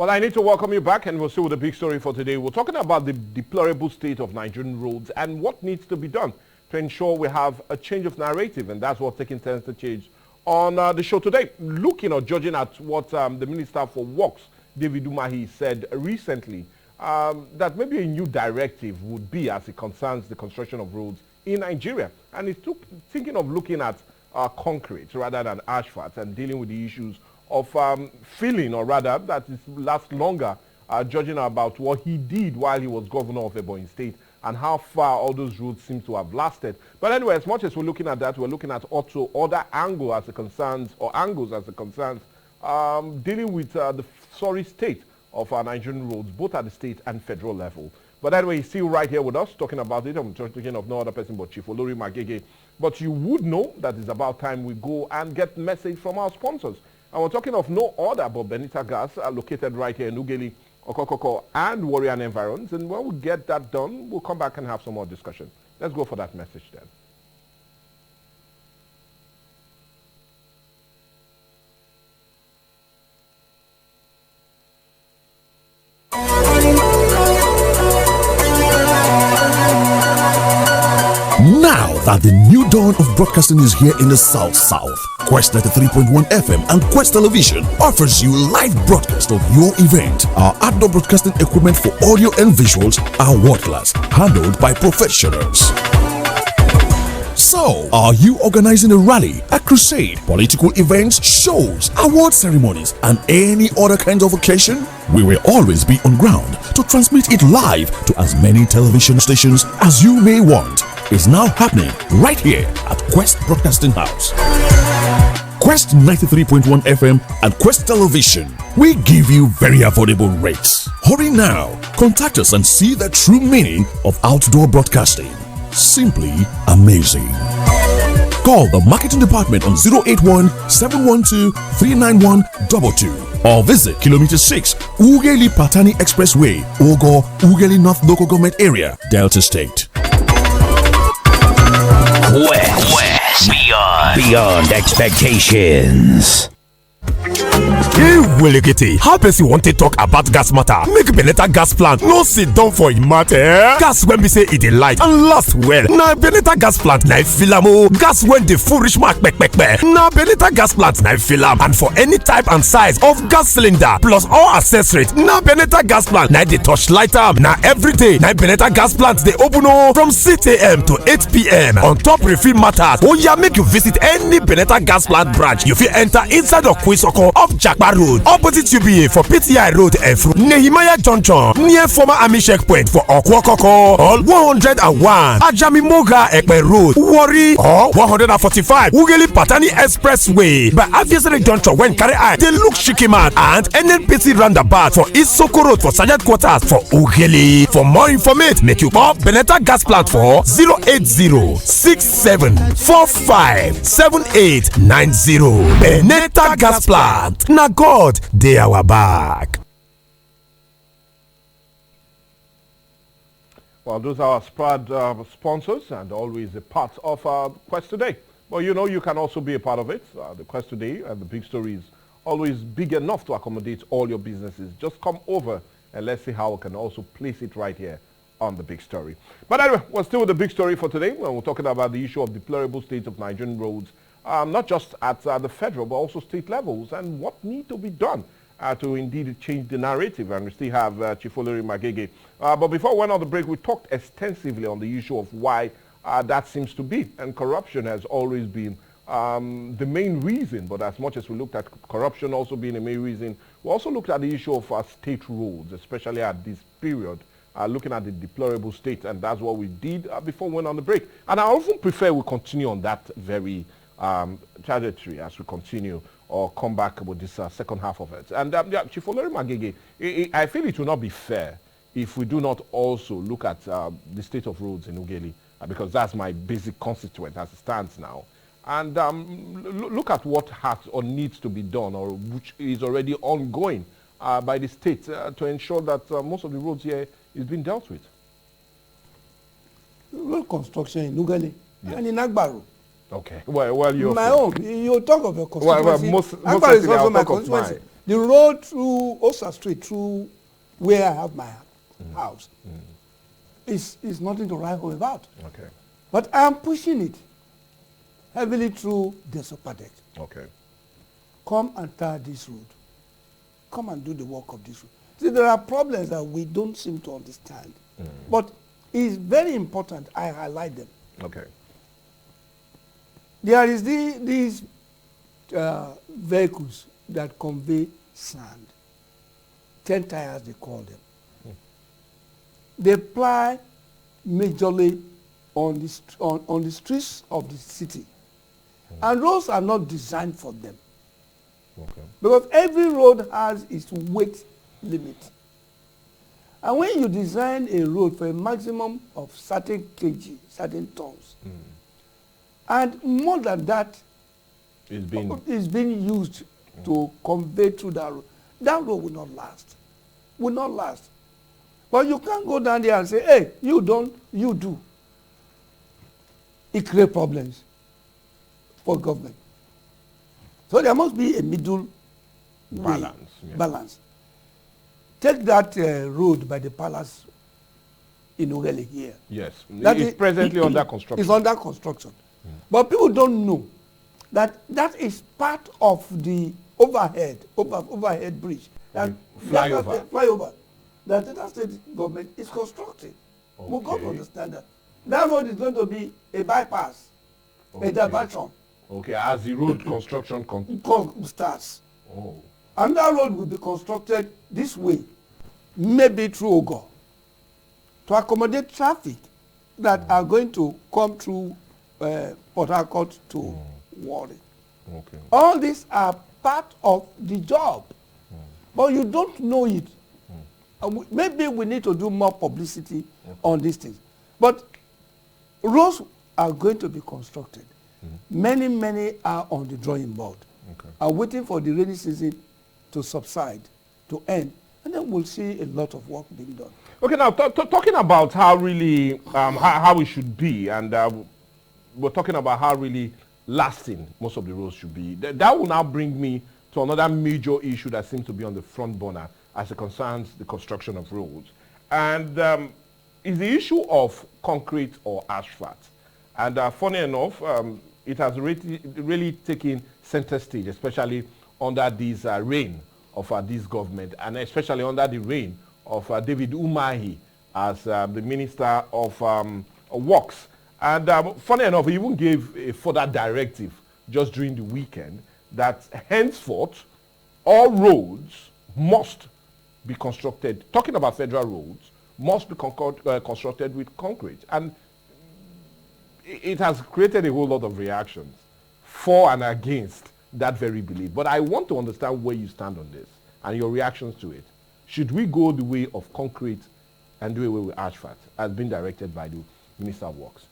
Well, I need to welcome you back, and we'll see with the big story for today. We're talking about the deplorable state of Nigerian roads and what needs to be done to ensure we have a change of narrative, and that's what's taking turns to change on the show today. Looking or judging at what the Minister for Works, David Umahi, said recently, that maybe a new directive would be as it concerns the construction of roads in Nigeria. And he's thinking of looking at concrete rather than asphalt and dealing with the issues of filling, or rather that it lasts longer, judging about what he did while he was governor of Ebonyi State and how far all those roads seem to have lasted. But anyway, as much as we're looking at that, we're looking at also other angles as it concerns, dealing with the sorry state of our Nigerian roads, both at the state and federal level. But anyway, he's still right here with us talking about it. I'm talking of no other person but Chief Olori Magege. But you would know that it's about time we go and get message from our sponsors. And we're talking of no other but Benita Gas, located right here in Ugeli, Okokoko, and Warrior and Environs. And when we get that done, we'll come back and have some more discussion. Let's go for that message then. Now that the new dawn of broadcasting is here in the South, Quest 93.1 FM and Quest Television offers you live broadcast of your event. Our outdoor broadcasting equipment for audio and visuals are world class, handled by professionals. So, are you organizing a rally, a crusade, political events, shows, award ceremonies, and any other kind of occasion? We will always be on ground to transmit it live to as many television stations as you may want. It's now happening right here at Quest Broadcasting House. Quest 93.1 FM and Quest Television. We give you very affordable rates. Hurry now. Contact us and see the true meaning of outdoor broadcasting. Simply amazing. Call the marketing department on 081-712-39122 or visit Kilometer 6 Ugeli Patani Expressway, Ogo, Ugeli North Local Government Area, Delta State. West. Beyond expectations. Hey, Willikity, how person want to talk about gas matter? Make Benita gas plant no sit down for im matter. Gas when we say it dey light and last well. Na Benita gas plant na fill am o. Gas when dey full reach mark pekpekpe. Na Benita gas plant na fill am, and for any type and size of gas cylinder plus all accessories, na Benita gas plant na dey touch light am. Na every day na Benita gas plant dey open o from 6 a.m. to 8 p.m. On top refill matters, oya make you visit any Benita gas plant branch. You fit enter inside of Kwisoko off Jakpa Road, opposite UBA for PTI Road, Efru, Nehemiah Junction, near former Army checkpoint for Okwokoko, or 101 Ajami Moga Ekpe Road, Warri, or 145 Ugeli Patani Expressway by Aviation Junction when carry eye. They look Shikiman and NNPC roundabout for Isoko Road for Sergeant Quarters for Ugeli. For more information, make you call Benita Gas Plant for 080-6745-7890. Benita Gas Plant. Na God, they our back. Well, those are our sponsors and always a part of Quest Today. Well, you know, you can also be a part of it. The Quest Today and the big story is always big enough to accommodate all your businesses. Just come over and let's see how we can also place it right here on the big story. But anyway, we're still with the big story for today when we're talking about the issue of deplorable state of Nigerian roads. Not just at the federal, but also state levels, and what needs to be done to indeed change the narrative. And we still have Chief Olori Magege. But before we went on the break, we talked extensively on the issue of why that seems to be. And corruption has always been the main reason. But as much as we looked at corruption also being the main reason, we also looked at the issue of state roads, especially at this period. Looking at the deplorable state, and that's what we did before we went on the break. And I often prefer we continue on that very trajectory as we continue or come back with this second half of it. And Chief Olori Magege, I feel it will not be fair if we do not also look at the state of roads in Ugeli, because that's my basic constituent as it stands now. And look at what has or needs to be done, or which is already ongoing by the state to ensure that most of the roads here is being dealt with. Road construction in Ugeli and in Agbaru. Okay. Well, you. My own. You talk of your constituency. Well, most is also my constituency. The road through Osa Street, through where I have my house, is nothing to write home about. Okay. But I am pushing it heavily through the Sopadek. Okay. Come and tar this road. Come and do the work of this road. See, there are problems that we don't seem to understand. But it's very important I highlight them. Okay. There is these vehicles that convey sand. 10 tires, they call them. They ply majorly on the streets of the city. And roads are not designed for them. Okay. Because every road has its weight limit. And when you design a road for a maximum of certain kg, certain tons, and more than that It's been is being used to convey through that road will not last. Will not last. But you can't go down there and say, hey, you don't, you do. It creates problems for government. So there must be a middle balance. Yeah. balance. Take that road by the palace in Ughelli here. Yes. That It's presently under construction. It's under construction. But people don't know that that is part of the overhead bridge. That Flyover. Flyover. That the state government is constructing. Okay. We've got to understand that. That road is going to be a bypass, a diversion. Okay, as the road construction Starts. Oh. And that road will be constructed this way, maybe through Ogo, to accommodate traffic that are going to come through Port Harcourt to Warri. Okay. All these are part of the job, but you don't know it. And maybe we need to do more publicity on these things. But roads are going to be constructed. Many are on the drawing board. Okay. Are waiting for the rainy season to subside, to end, and then we'll see a lot of work being done. Okay, now talking about how really how it should be, and we're talking about how really lasting most of the roads should be. That will now bring me to another major issue that seems to be on the front burner as it concerns the construction of roads, and is the issue of concrete or asphalt. And funny enough, it has really taken center stage, especially under this reign of this government, and especially under the reign of David Umahi as the Minister of Works. And funny enough, he even gave a further directive just during the weekend that henceforth all roads must be constructed, talking about federal roads, must be constructed with concrete. And it has created a whole lot of reactions for and against that very belief. But I want to understand where you stand on this and your reactions to it. Should we go the way of concrete and do away with asphalt as been directed by the Minister of Works?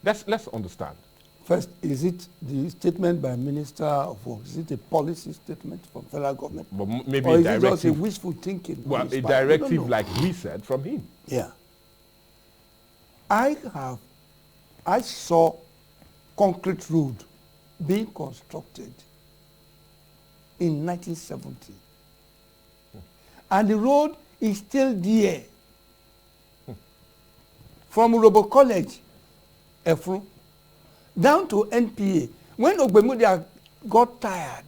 Let's understand. First, is it the statement by Minister of Works? Is it a policy statement from federal government? But maybe or a is it just a directive. wishful thinking? Well, a directive like we said from him. Yeah. I saw concrete road being constructed in 1970. And the road is still there. From Urobo College, Efru, down to NPA. When Ogbemudia got tired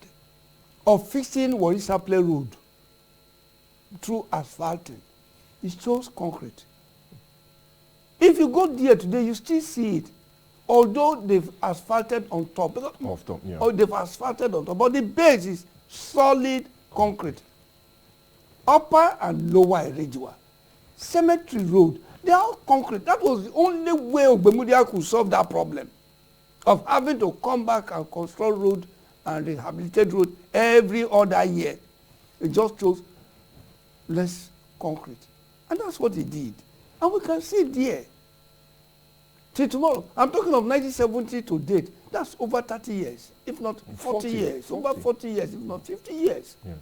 of fixing Warisa Play Road through asphalting, he chose concrete. If you go there today, you still see it. Although they've asphalted on top. Or they've asphalted on top. But the base is solid concrete. Upper and lower Erijua. Cemetery Road, they are all concrete. That was the only way Ogbemudia could solve that problem of having to come back and construct road and rehabilitate road every other year. It just chose less concrete. And that's what he did. And we can see it there. Till tomorrow. I'm talking of 1970 to date. That's over 30 years, if not 40 years. 40. Over 40 years, if not 50 years. Yes.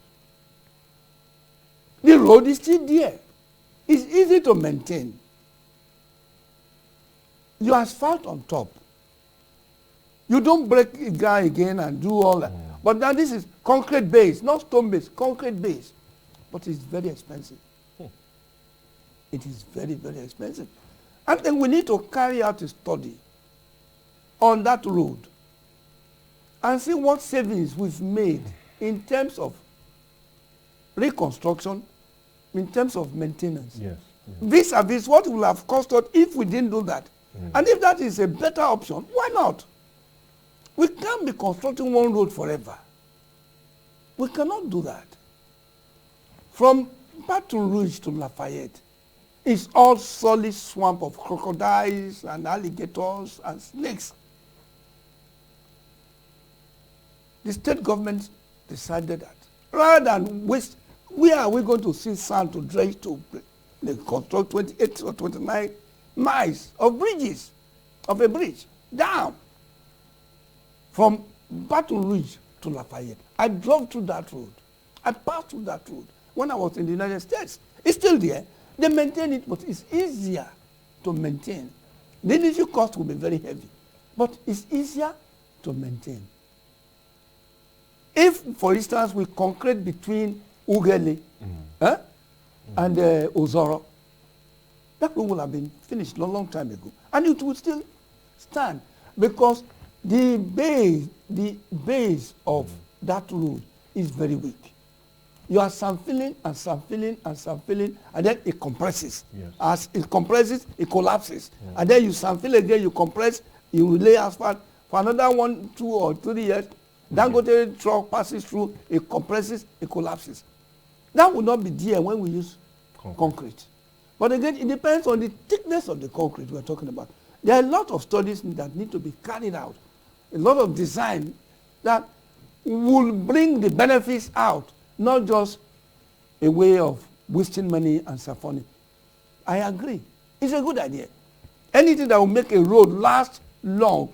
The road is still there. It's easy to maintain. You asphalt on top. You don't break it down again and do all that. But now this is concrete base, not stone base, concrete base. But it's very expensive. It is very, very expensive. And then we need to carry out a study on that road and see what savings we've made in terms of reconstruction, in terms of maintenance. Yes. Vis-a-vis what will have cost us if we didn't do that. And if that is a better option, why not? We can't be constructing one road forever. We cannot do that. From Baton Rouge to Lafayette, it's all solid swamp of crocodiles and alligators and snakes. The state government decided that rather than waste, where are we going to see sand to dredge to construct 28 or 29 miles of bridges, of a bridge, down from Baton Rouge to Lafayette. I drove through that road. I passed through that road when I was in the United States. It's still there. They maintain it, but it's easier to maintain. The initial cost will be very heavy, but it's easier to maintain. If, for instance, we concrete between Ugele and Ozoro, that road will have been finished a long time ago, and it will still stand because the base of that road is very weak. You are sampling and sampling and sampling, and then it compresses. Yes. As it compresses, it collapses. And then you sample again, you compress, you lay asphalt for another 1, 2, or 3 years. Dangote truck passes through, it compresses, it collapses. That will not be there when we use concrete. But again, it depends on the thickness of the concrete we are talking about. There are a lot of studies that need to be carried out, a lot of design that will bring the benefits out, not just a way of wasting money and siphoning. I agree. It's a good idea. Anything that will make a road last long,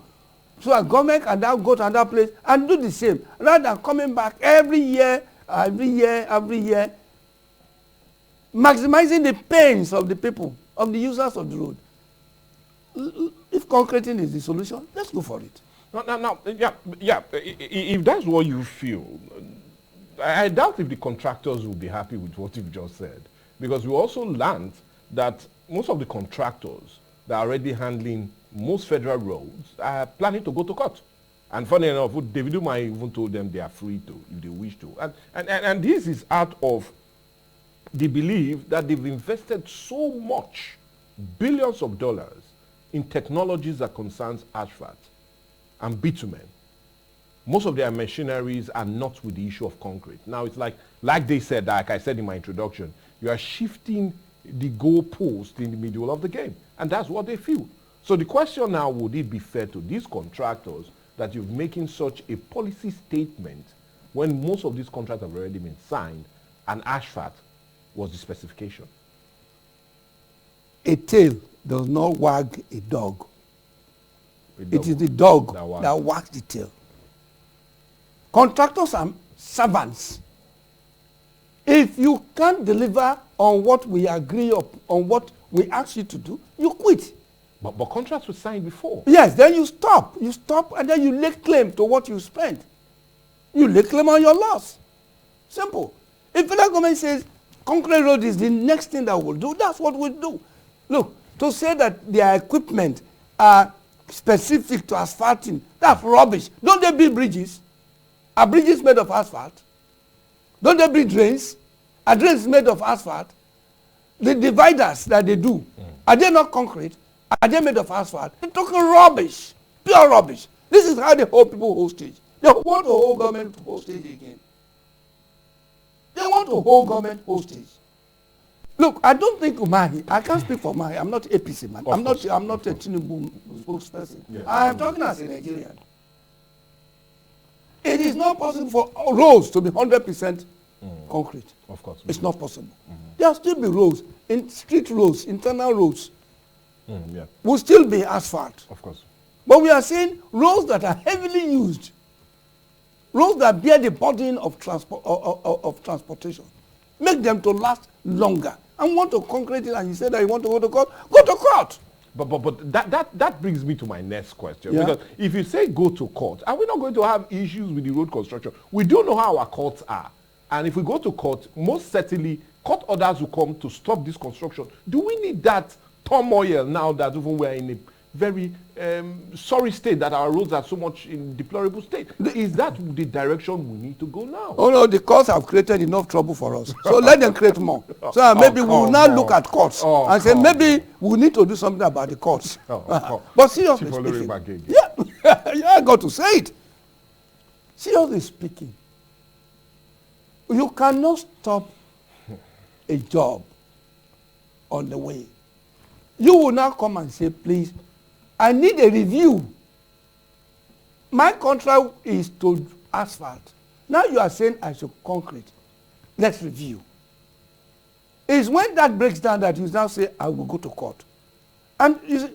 so a government can now go to another place and do the same, rather than coming back every year, maximizing the pains of the people, of the users of the road. If concreting is the solution, let's go for it. If that's what you feel, I doubt if the contractors will be happy with what you've just said, because we also learned that most of the contractors that are already handling most federal roads are planning to go to court. And funny enough, David Umar even told them they are free to, if they wish to. And this is out of the belief that they've invested so much, billions of dollars, in technologies that concerns asphalt and bitumen. Most of their machineries are not with the issue of concrete. Now it's like they said, like I said in my introduction, you are shifting the goalpost in the middle of the game. And that's what they feel. So the question now, would it be fair to these contractors that you're making such a policy statement when most of these contracts have already been signed and asphalt was the specification? A tail does not wag a dog. It is the dog that wags the tail. Contractors are servants. If you can't deliver on what we agree on what we ask you to do, you quit. But contracts were signed before. Yes, then you stop. You stop and then you lay claim to what you spent. You lay claim on your loss. Simple. If the government says concrete road is the next thing that we'll do, that's what we'll do. Look, to say that their equipment are specific to asphalting, that's rubbish. Don't they build bridges? Are bridges made of asphalt? Don't they build drains? Are drains made of asphalt? The dividers that they do, are they not concrete? Are they made of asphalt? They're talking rubbish, pure rubbish. This is how they hold people hostage. They want to hold government hostage again. They want to hold government hostage. Look, I don't think Umahi, I can't speak for Umahi. I'm not APC man. I'm not a Tinubu spokesperson. Yeah. I am talking as a Nigerian. It is not possible for roads to be 100% concrete. Of course. It's not possible. There will still be roads, in street roads, internal roads. Will still be asphalt. Of course. But we are saying roads that are heavily used, roads that bear the burden of transportation, make them to last longer. And want to concrete it, and you say that you want to go to court, go to court. But that brings me to my next question. Yeah. Because if you say go to court, are we not going to have issues with the road construction? We do know how our courts are. And if we go to court, most certainly court orders will come to stop this construction. Do we need that turmoil now that even we're in a very sorry state, that our roads are so much in deplorable state? Is that the direction we need to go now? Oh no, the courts have created enough trouble for us. So let them create more. So maybe we'll now look at courts and say maybe we need to do something about the courts. But seriously speaking, yeah, I got to say it. Seriously speaking, you cannot stop a job on the way. You will now come and say, please, I need a review. My contract is to asphalt. Now you are saying I should concrete. Let's review. It's when that breaks down that you now say, I will go to court. And you see,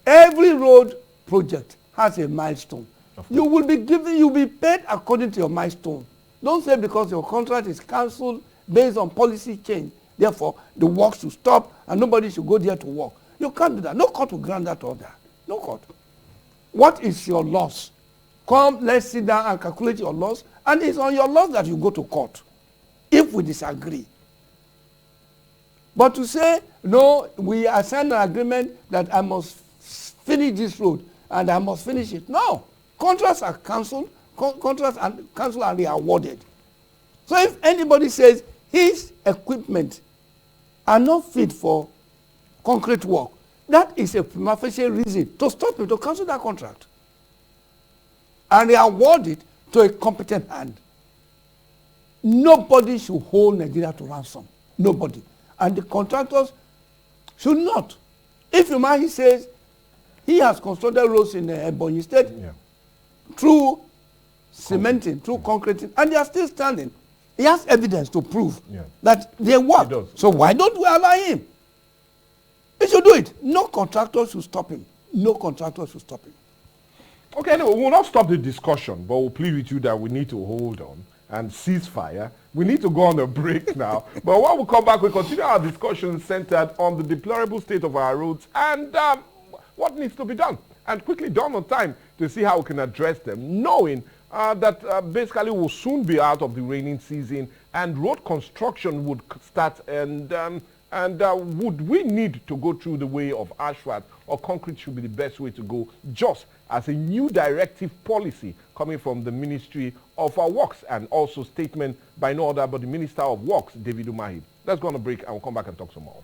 every road project has a milestone. You will be paid according to your milestone. Don't say because your contract is cancelled based on policy change, therefore the work should stop and nobody should go there to work. You can't do that. No court will grant that order. No court. What is your loss? Come, let's sit down and calculate your loss, and it's on your loss that you go to court if we disagree. But to say, no, we signed an agreement that I must finish this road and I must finish it. No. Contracts are cancelled. Contracts are cancelled and they are awarded. So if anybody says his equipment are not fit for concrete work, that is a prima facie reason to stop him, to cancel that contract. And they award it to a competent hand. Nobody should hold Nigeria to ransom. Nobody. And the contractors should not. If your man says he has constructed roads in Ebonyi State through cementing, through concreting, and they are still standing, he has evidence to prove that they work. So why don't we allow him? He should do it. No contractor should stop him. No contractor should stop him. Okay, anyway, we will not stop the discussion, but we'll plead with you that we need to hold on and cease fire. We need to go on a break now. But when we come back, we'll continue our discussion centered on the deplorable state of our roads and what needs to be done. And quickly done on time to see how we can address them, knowing that basically we'll soon be out of the raining season and road construction would start, and would we need to go through the way of asphalt, or concrete should be the best way to go, just as a new directive policy coming from the Ministry of Works, and also statement by no other but the Minister of Works, David Umahi. Let's go on a break and we'll come back and talk some more.